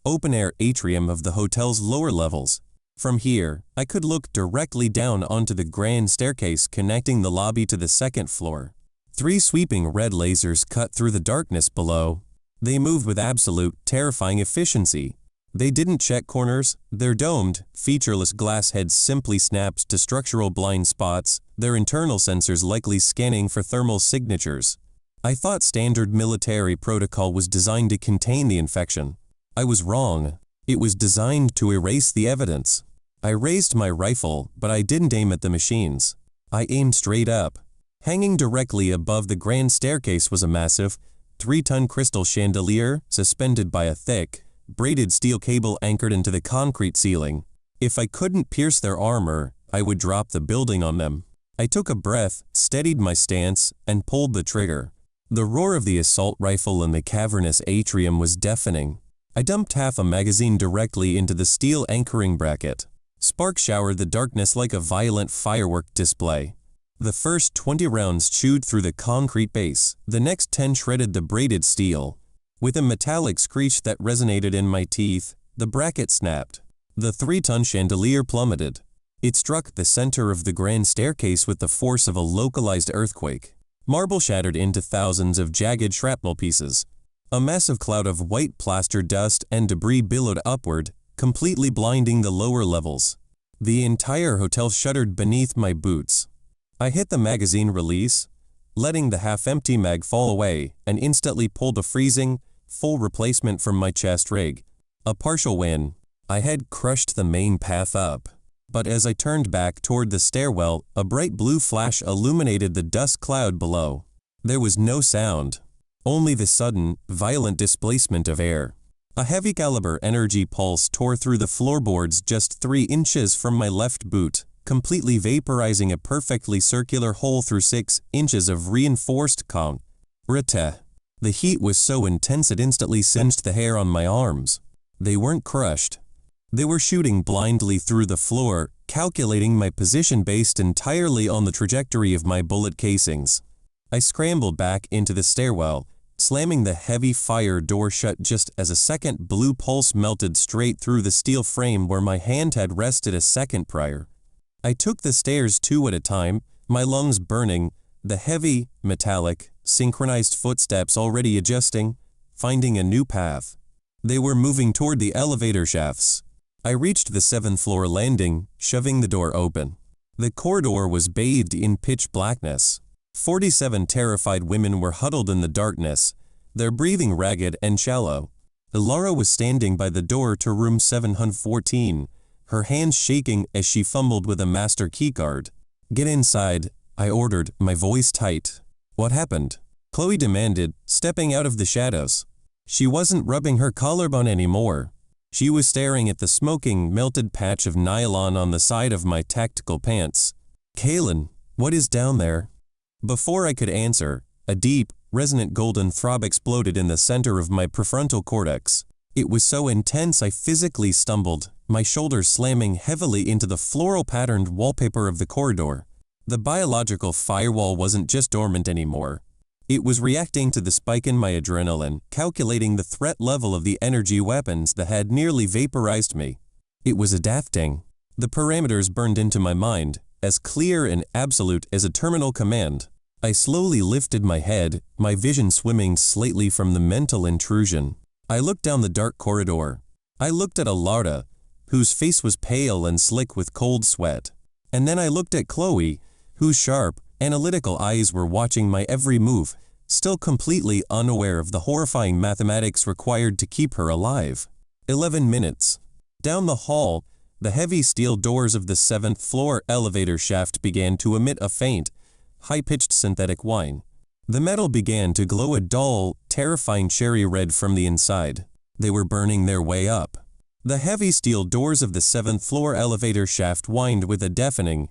open-air atrium of the hotel's lower levels. From here, I could look directly down onto the grand staircase connecting the lobby to the second floor. 3 sweeping red lasers cut through the darkness below. They moved with absolute, terrifying efficiency. They didn't check corners. Their domed, featureless glass heads simply snapped to structural blind spots, their internal sensors likely scanning for thermal signatures. I thought standard military protocol was designed to contain the infection. I was wrong. It was designed to erase the evidence. I raised my rifle, but I didn't aim at the machines. I aimed straight up. Hanging directly above the grand staircase was a massive, 3-ton crystal chandelier suspended by a thick, braided steel cable anchored into the concrete ceiling. If I couldn't pierce their armor, I would drop the building on them. I took a breath, steadied my stance, and pulled the trigger. The roar of the assault rifle in the cavernous atrium was deafening. I dumped half a magazine directly into the steel anchoring bracket. Sparks showered the darkness like a violent firework display. The first 20 rounds chewed through the concrete base. The next 10 shredded the braided steel. With a metallic screech that resonated in my teeth, the bracket snapped. The 3-ton chandelier plummeted. It struck the center of the grand staircase with the force of a localized earthquake. Marble shattered into thousands of jagged shrapnel pieces. A massive cloud of white plaster dust and debris billowed upward, completely blinding the lower levels. The entire hotel shuddered beneath my boots. I hit the magazine release, letting the half-empty mag fall away, and instantly pulled a freezing, full replacement from my chest rig. A partial win. I had crushed the main path up. But as I turned back toward the stairwell, a bright blue flash illuminated the dust cloud below. There was no sound, only the sudden, violent displacement of air. A heavy caliber energy pulse tore through the floorboards just 3 inches from my left boot, completely vaporizing a perfectly circular hole through 6 inches of reinforced concrete. The heat was so intense it instantly singed the hair on my arms. They weren't crushed. They were shooting blindly through the floor, calculating my position based entirely on the trajectory of my bullet casings. I scrambled back into the stairwell, slamming the heavy fire door shut just as a second blue pulse melted straight through the steel frame where my hand had rested a second prior. I took the stairs 2 at a time, my lungs burning, the heavy, metallic, synchronized footsteps already adjusting, finding a new path. They were moving toward the elevator shafts. I reached the 7th-floor landing, shoving the door open. The corridor was bathed in pitch blackness. 47 terrified women were huddled in the darkness, their breathing ragged and shallow. Laura was standing by the door to room 714, her hands shaking as she fumbled with a master keycard. "Get inside," I ordered, my voice tight. "What happened?" Chloe demanded, stepping out of the shadows. She wasn't rubbing her collarbone anymore. She was staring at the smoking, melted patch of nylon on the side of my tactical pants. "Kaelen, what is down there?" Before I could answer, a deep, Resonant golden throb exploded in the center of my prefrontal cortex. It was so intense I physically stumbled, my shoulders slamming heavily into the floral-patterned wallpaper of the corridor. The biological firewall wasn't just dormant anymore. It was reacting to the spike in my adrenaline, calculating the threat level of the energy weapons that had nearly vaporized me. It was adapting. The parameters burned into my mind, as clear and absolute as a terminal command. I slowly lifted my head, my vision swimming slightly from the mental intrusion. I looked down the dark corridor. I looked at Alara, whose face was pale and slick with cold sweat. And then I looked at Chloe, whose sharp, analytical eyes were watching my every move, still completely unaware of the horrifying mathematics required to keep her alive. 11 minutes. Down the hall, the heavy steel doors of the 7th floor elevator shaft began to emit a faint, high-pitched synthetic whine. The metal began to glow a dull, terrifying cherry red from the inside. They were burning their way up. The heavy steel doors of the 7th floor elevator shaft whined with a deafening,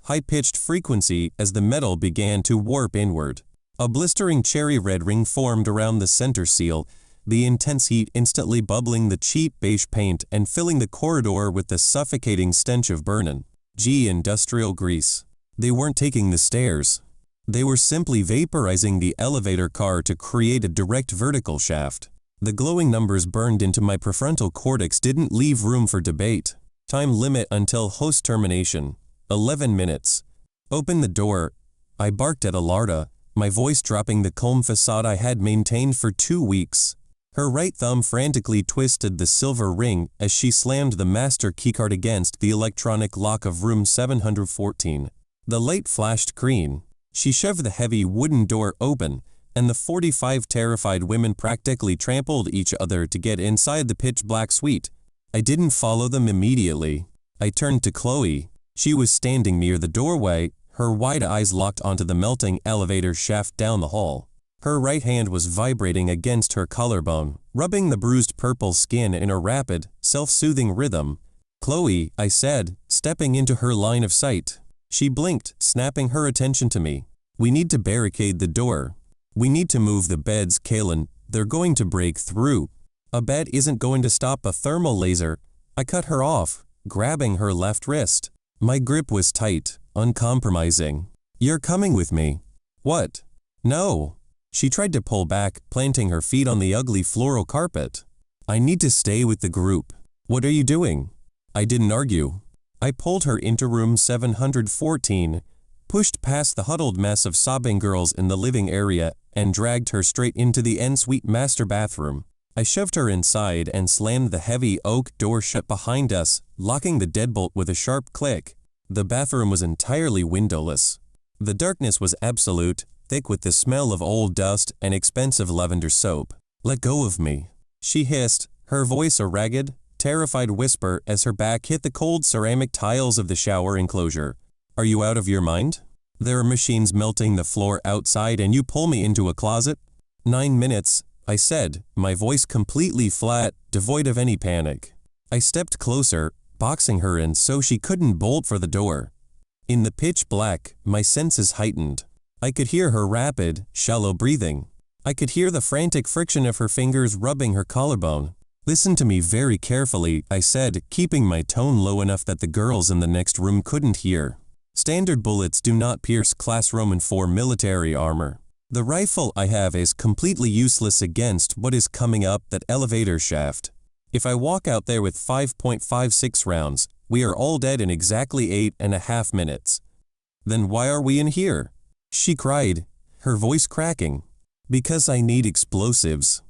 high-pitched frequency as the metal began to warp inward. A blistering cherry red ring formed around the center seal, the intense heat instantly bubbling the cheap beige paint and filling the corridor with the suffocating stench of burnin' industrial grease. They weren't taking the stairs. They were simply vaporizing the elevator car to create a direct vertical shaft. The glowing numbers burned into my prefrontal cortex didn't leave room for debate. Time limit until host termination. 11 minutes. Open the door. I barked at Alarda, my voice dropping the calm facade I had maintained for 2 weeks. Her right thumb frantically twisted the silver ring as she slammed the master keycard against the electronic lock of room 714. The light flashed green. She shoved the heavy wooden door open, and the 45 terrified women practically trampled each other to get inside the pitch-black suite. I didn't follow them immediately. I turned to Chloe. She was standing near the doorway, her wide eyes locked onto the melting elevator shaft down the hall. Her right hand was vibrating against her collarbone, rubbing the bruised purple skin in a rapid, self-soothing rhythm. "Chloe," I said, stepping into her line of sight. She blinked, snapping her attention to me. "We need to barricade the door. We need to move the beds, Kaelen. They're going to break through." "A bed isn't going to stop a thermal laser." I cut her off, grabbing her left wrist. My grip was tight, uncompromising. "You're coming with me." "What?" "No." She tried to pull back, planting her feet on the ugly floral carpet. "I need to stay with the group." "What are you doing?" I didn't argue. I pulled her into room 714, pushed past the huddled mess of sobbing girls in the living area, and dragged her straight into the ensuite master bathroom. I shoved her inside and slammed the heavy oak door shut behind us, locking the deadbolt with a sharp click. The bathroom was entirely windowless. The darkness was absolute, thick with the smell of old dust and expensive lavender soap. "Let go of me," she hissed, her voice a ragged, terrified whisper as her back hit the cold ceramic tiles of the shower enclosure. "Are you out of your mind? There are machines melting the floor outside and you pull me into a closet?" 9 minutes, I said, my voice completely flat, devoid of any panic. I stepped closer, boxing her in so she couldn't bolt for the door. In the pitch black, my senses heightened. I could hear her rapid, shallow breathing. I could hear the frantic friction of her fingers rubbing her collarbone. "Listen to me very carefully," I said, keeping my tone low enough that the girls in the next room couldn't hear. "Standard bullets do not pierce Class Roman IV military armor. The rifle I have is completely useless against what is coming up that elevator shaft. If I walk out there with 5.56 rounds, we are all dead in exactly 8.5 minutes. Then why are we in here?" she cried, her voice cracking. "Because I need explosives.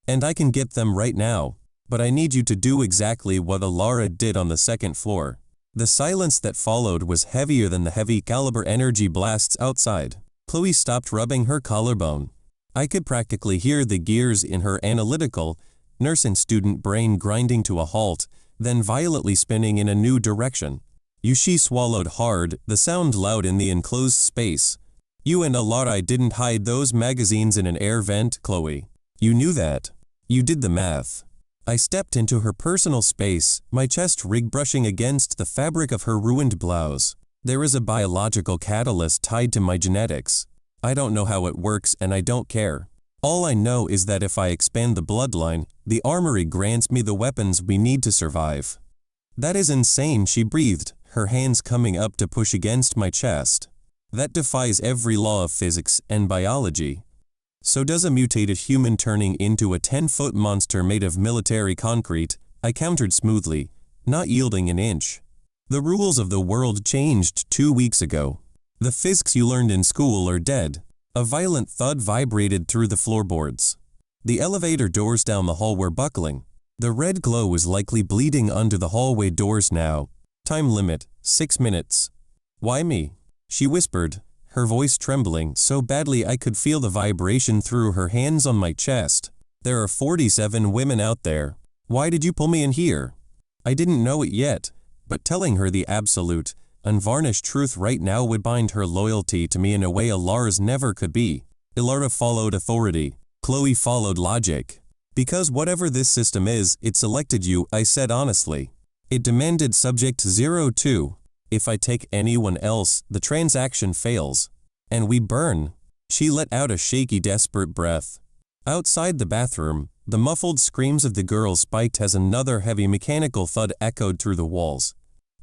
And I can get them right now. But I need you to do exactly what Alara did on the 2nd floor." The silence that followed was heavier than the heavy caliber energy blasts outside. Chloe stopped rubbing her collarbone. I could practically hear the gears in her analytical, nurse and student brain grinding to a halt, then violently spinning in a new direction. She swallowed hard, the sound loud in the enclosed space. "You and Alara didn't hide those magazines in an air vent, Chloe. You knew that. You did the math." I stepped into her personal space, my chest rig brushing against the fabric of her ruined blouse. "There is a biological catalyst tied to my genetics. I don't know how it works and I don't care. All I know is that if I expand the bloodline, the armory grants me the weapons we need to survive. That is insane, she breathed, her hands coming up to push against my chest. That defies every law of physics and biology. So does a mutated human turning into a 10-foot monster made of military concrete, I countered smoothly, not yielding an inch. The rules of the world changed 2 weeks ago. The physics you learned in school are dead. A violent thud vibrated through the floorboards. The elevator doors down the hall were buckling. The red glow was likely bleeding under the hallway doors now. Time limit, 6 minutes. Why me? She whispered, her voice trembling so badly I could feel the vibration through her hands on my chest. There are 47 women out there. Why did you pull me in here? I didn't know it yet, but telling her the absolute, unvarnished truth right now would bind her loyalty to me in a way Ilara's never could be. Ilara followed authority. Chloe followed logic. Because whatever this system is, it selected you, I said honestly. It demanded subject 02. If I take anyone else, the transaction fails. And we burn. She let out a shaky, desperate breath. Outside the bathroom, the muffled screams of the girls spiked as another heavy mechanical thud echoed through the walls.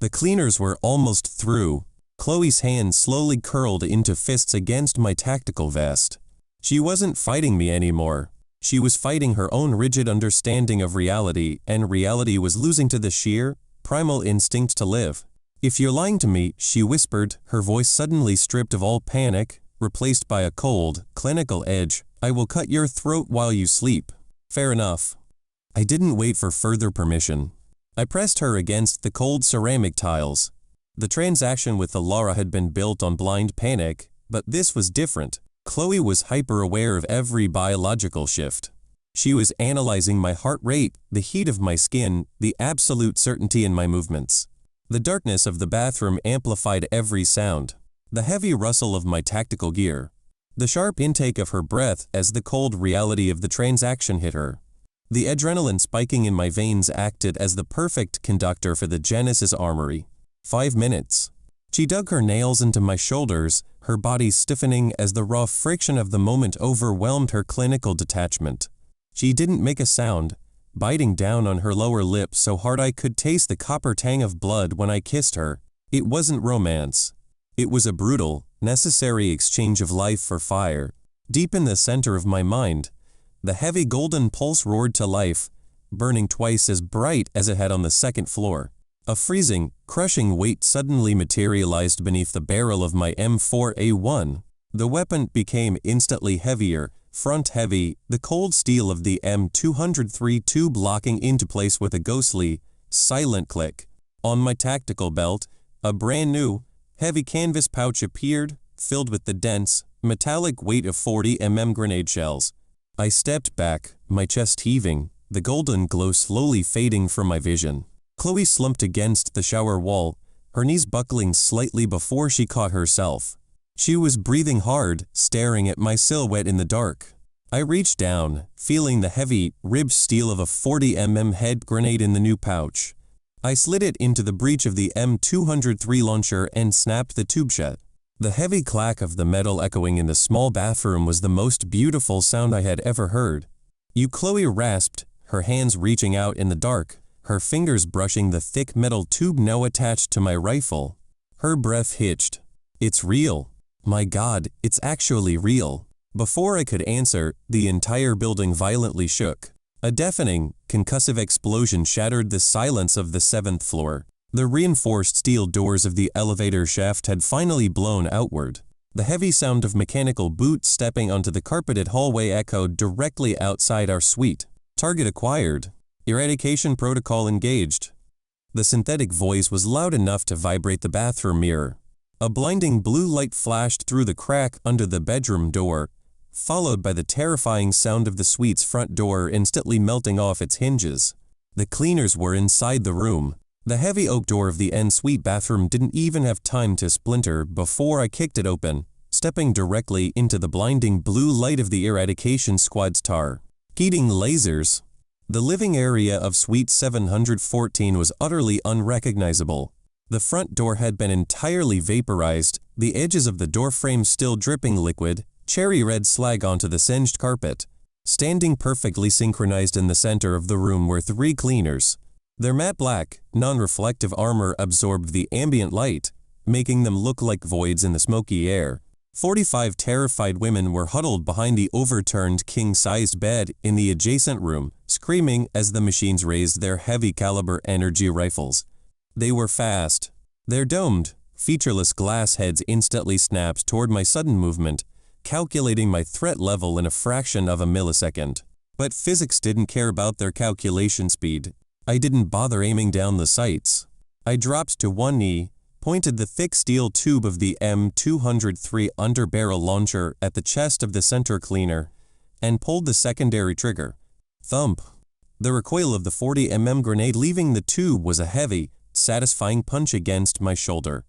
The cleaners were almost through. Chloe's hand slowly curled into fists against my tactical vest. She wasn't fighting me anymore. She was fighting her own rigid understanding of reality, and reality was losing to the sheer, primal instinct to live. If you're lying to me, she whispered, her voice suddenly stripped of all panic, replaced by a cold, clinical edge, I will cut your throat while you sleep. Fair enough. I didn't wait for further permission. I pressed her against the cold ceramic tiles. The transaction with Ilara had been built on blind panic, but this was different. Chloe was hyper-aware of every biological shift. She was analyzing my heart rate, the heat of my skin, the absolute certainty in my movements. The darkness of the bathroom amplified every sound. The heavy rustle of my tactical gear. The sharp intake of her breath as the cold reality of the transaction hit her. The adrenaline spiking in my veins acted as the perfect conductor for the Genesis armory. 5 minutes. She dug her nails into my shoulders, her body stiffening as the raw friction of the moment overwhelmed her clinical detachment. She didn't make a sound, biting down on her lower lip so hard I could taste the copper tang of blood when I kissed her. It wasn't romance. It was a brutal, necessary exchange of life for fire. Deep in the center of my mind, the heavy golden pulse roared to life, burning twice as bright as it had on the second floor. A freezing, crushing weight suddenly materialized beneath the barrel of my M4A1. The weapon became instantly heavier, front heavy, the cold steel of the M203 tube locking into place with a ghostly, silent click. On my tactical belt, a brand new, heavy canvas pouch appeared, filled with the dense, metallic weight of 40 grenade shells. I stepped back, my chest heaving, the golden glow slowly fading from my vision. Chloe slumped against the shower wall, her knees buckling slightly before she caught herself. She was breathing hard, staring at my silhouette in the dark. I reached down, feeling the heavy, ribbed steel of a 40 head grenade in the new pouch. I slid it into the breech of the M203 launcher and snapped the tube shut. The heavy clack of the metal echoing in the small bathroom was the most beautiful sound I had ever heard. You, Chloe rasped, her hands reaching out in the dark, her fingers brushing the thick metal tube now attached to my rifle. Her breath hitched. It's real. My God, it's actually real. Before I could answer, the entire building violently shook. A deafening, concussive explosion shattered the silence of the 7th floor. The reinforced steel doors of the elevator shaft had finally blown outward. The heavy sound of mechanical boots stepping onto the carpeted hallway echoed directly outside our suite. Target acquired. Eradication protocol engaged. The synthetic voice was loud enough to vibrate the bathroom mirror. A blinding blue light flashed through the crack under the bedroom door, followed by the terrifying sound of the suite's front door instantly melting off its hinges. The cleaners were inside the room. The heavy oak door of the en-suite bathroom didn't even have time to splinter before I kicked it open, stepping directly into the blinding blue light of the eradication squad's tar. Heating lasers. The living area of Suite 714 was utterly unrecognizable. The front door had been entirely vaporized, the edges of the door frame still dripping liquid, cherry red slag onto the singed carpet. Standing perfectly synchronized in the center of the room were 3 cleaners. Their matte black, non-reflective armor absorbed the ambient light, making them look like voids in the smoky air. 45 terrified women were huddled behind the overturned king-sized bed in the adjacent room, screaming as the machines raised their heavy-caliber energy rifles. They were fast. Their domed, featureless glass heads instantly snapped toward my sudden movement, calculating my threat level in a fraction of a millisecond. But physics didn't care about their calculation speed. I didn't bother aiming down the sights. I dropped to one knee, pointed the thick steel tube of the M203 underbarrel launcher at the chest of the center cleaner, and pulled the secondary trigger. Thump. The recoil of the 40mm grenade leaving the tube was a heavy, satisfying punch against my shoulder.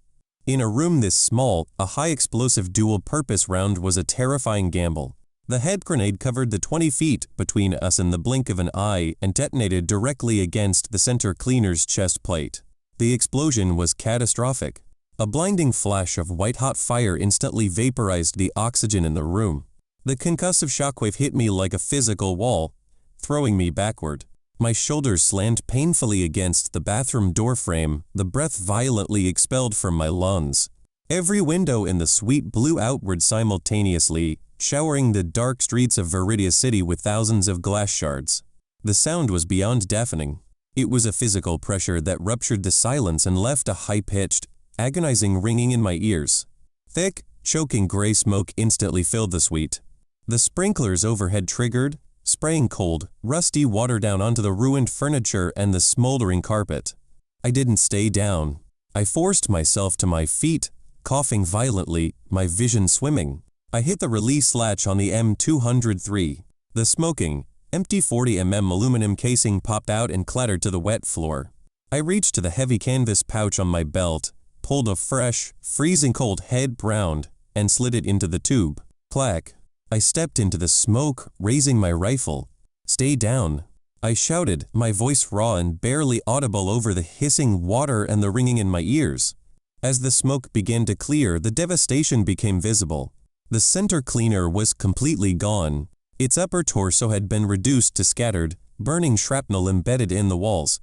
In a room this small, a high-explosive dual-purpose round was a terrifying gamble. The head grenade covered the 20 feet between us in the blink of an eye and detonated directly against the center cleaner's chest plate. The explosion was catastrophic. A blinding flash of white-hot fire instantly vaporized the oxygen in the room. The concussive shockwave hit me like a physical wall, throwing me backward. My shoulders slammed painfully against the bathroom door frame, the breath violently expelled from my lungs. Every window in the suite blew outward simultaneously, showering the dark streets of Veridia City with thousands of glass shards. The sound was beyond deafening. It was a physical pressure that ruptured the silence and left a high-pitched, agonizing ringing in my ears. Thick, choking gray smoke instantly filled the suite. The sprinklers overhead triggered, spraying cold, rusty water down onto the ruined furniture and the smoldering carpet. I didn't stay down. I forced myself to my feet, coughing violently, my vision swimming. I hit the release latch on the M203. The smoking, empty 40mm aluminum casing popped out and clattered to the wet floor. I reached to the heavy canvas pouch on my belt, pulled a fresh, freezing cold head round, and slid it into the tube. Clack. I stepped into the smoke, raising my rifle. "Stay down," I shouted, my voice raw and barely audible over the hissing water and the ringing in my ears. As the smoke began to clear, the devastation became visible. The center cleaner was completely gone. Its upper torso had been reduced to scattered, burning shrapnel embedded in the walls.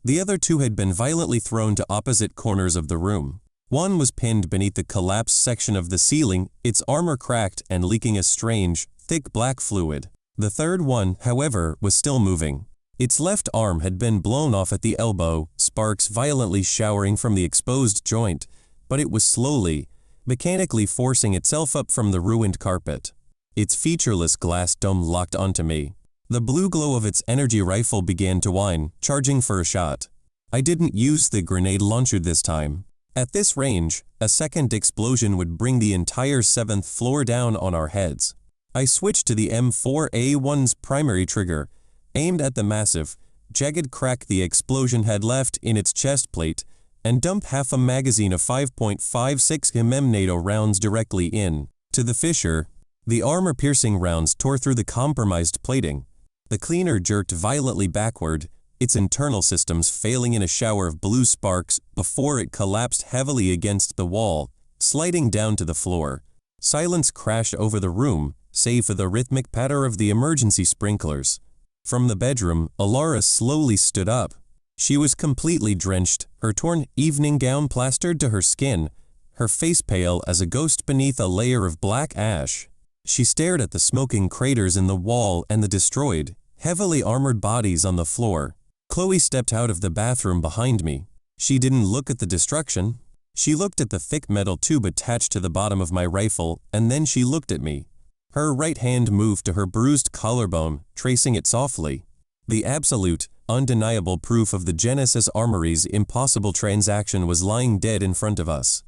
The other 2 had been violently thrown to opposite corners of the room. One was pinned beneath the collapsed section of the ceiling, its armor cracked and leaking a strange, thick black fluid. The third one, however, was still moving. Its left arm had been blown off at the elbow, sparks violently showering from the exposed joint, but it was slowly, mechanically forcing itself up from the ruined carpet. Its featureless glass dome locked onto me. The blue glow of its energy rifle began to whine, charging for a shot. I didn't use the grenade launcher this time. At this range, a second explosion would bring the entire 7th floor down on our heads. I switched to the M4A1's primary trigger, aimed at the massive, jagged crack the explosion had left in its chest plate, and dumped half a magazine of 5.56mm NATO rounds directly in. To the fissure, the armor-piercing rounds tore through the compromised plating. The cleaner jerked violently backward, its internal systems failing in a shower of blue sparks before it collapsed heavily against the wall, sliding down to the floor. Silence crashed over the room, save for the rhythmic patter of the emergency sprinklers. From the bedroom, Alara slowly stood up. She was completely drenched, her torn evening gown plastered to her skin, her face pale as a ghost beneath a layer of black ash. She stared at the smoking craters in the wall and the destroyed, heavily armored bodies on the floor. Chloe stepped out of the bathroom behind me. She didn't look at the destruction. She looked at the thick metal tube attached to the bottom of my rifle, and then she looked at me. Her right hand moved to her bruised collarbone, tracing it softly. The absolute, undeniable proof of the Genesis Armory's impossible transaction was lying dead in front of us.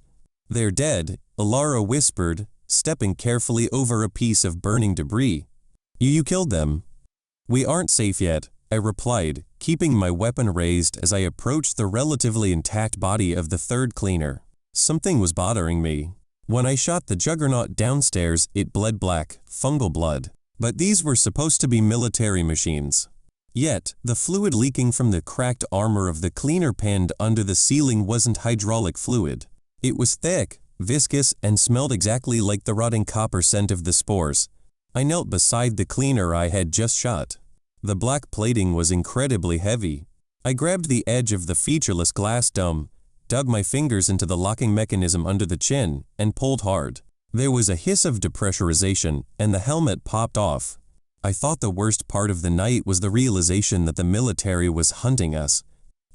"They're dead," Alara whispered, stepping carefully over a piece of burning debris. You killed them." "We aren't safe yet," I replied, keeping my weapon raised as I approached the relatively intact body of the third cleaner. Something was bothering me. When I shot the juggernaut downstairs, it bled black, fungal blood. But these were supposed to be military machines. Yet, the fluid leaking from the cracked armor of the cleaner penned under the ceiling wasn't hydraulic fluid. It was thick, viscous, and smelled exactly like the rotting copper scent of the spores. I knelt beside the cleaner I had just shot. The black plating was incredibly heavy. I grabbed the edge of the featureless glass dome, dug my fingers into the locking mechanism under the chin, and pulled hard. There was a hiss of depressurization, and the helmet popped off. I thought the worst part of the night was the realization that the military was hunting us.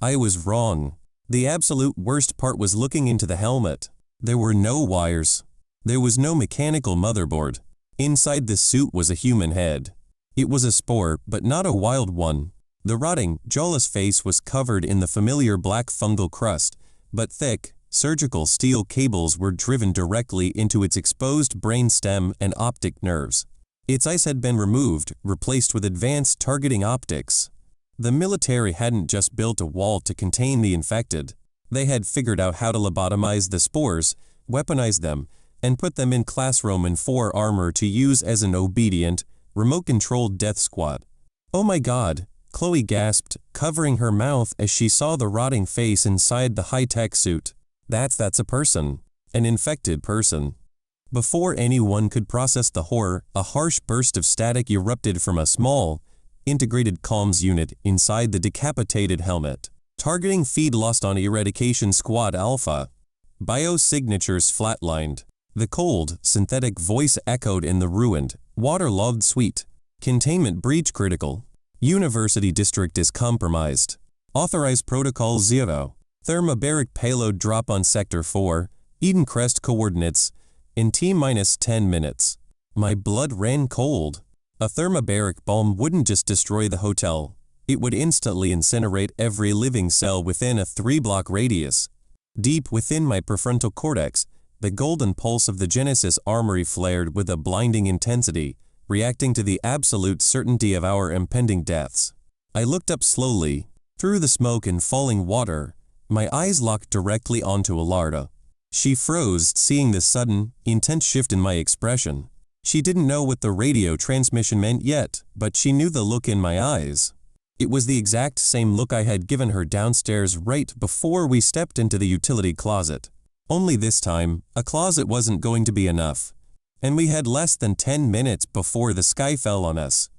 I was wrong. The absolute worst part was looking into the helmet. There were no wires. There was no mechanical motherboard. Inside the suit was a human head. It was a spore, but not a wild one. The rotting, jawless face was covered in the familiar black fungal crust, but thick, surgical steel cables were driven directly into its exposed brain stem and optic nerves. Its eyes had been removed, replaced with advanced targeting optics. The military hadn't just built a wall to contain the infected. They had figured out how to lobotomize the spores, weaponize them, and put them in Class Roman 4 armor to use as an obedient, remote-controlled death squad. "Oh my God," Chloe gasped, covering her mouth as she saw the rotting face inside the high-tech suit. That's a person. An infected person. Before anyone could process the horror, a harsh burst of static erupted from a small, integrated comms unit inside the decapitated helmet. Targeting feed lost on Eradication Squad Alpha. Biosignatures flatlined. The cold, synthetic voice echoed in the ruined, waterlogged suite. Containment breach critical. University district is compromised. Authorized Protocol 0. Thermobaric payload drop on Sector 4, Eden Crest coordinates, in T-10 minutes. My blood ran cold. A thermobaric bomb wouldn't just destroy the hotel. It would instantly incinerate every living cell within a 3-block radius. Deep within my prefrontal cortex, the golden pulse of the Genesis armory flared with a blinding intensity, reacting to the absolute certainty of our impending deaths. I looked up slowly. Through the smoke and falling water, my eyes locked directly onto Alarda. She froze, seeing the sudden, intense shift in my expression. She didn't know what the radio transmission meant yet, but she knew the look in my eyes. It was the exact same look I had given her downstairs right before we stepped into the utility closet. Only this time, a closet wasn't going to be enough. And we had less than 10 minutes before the sky fell on us.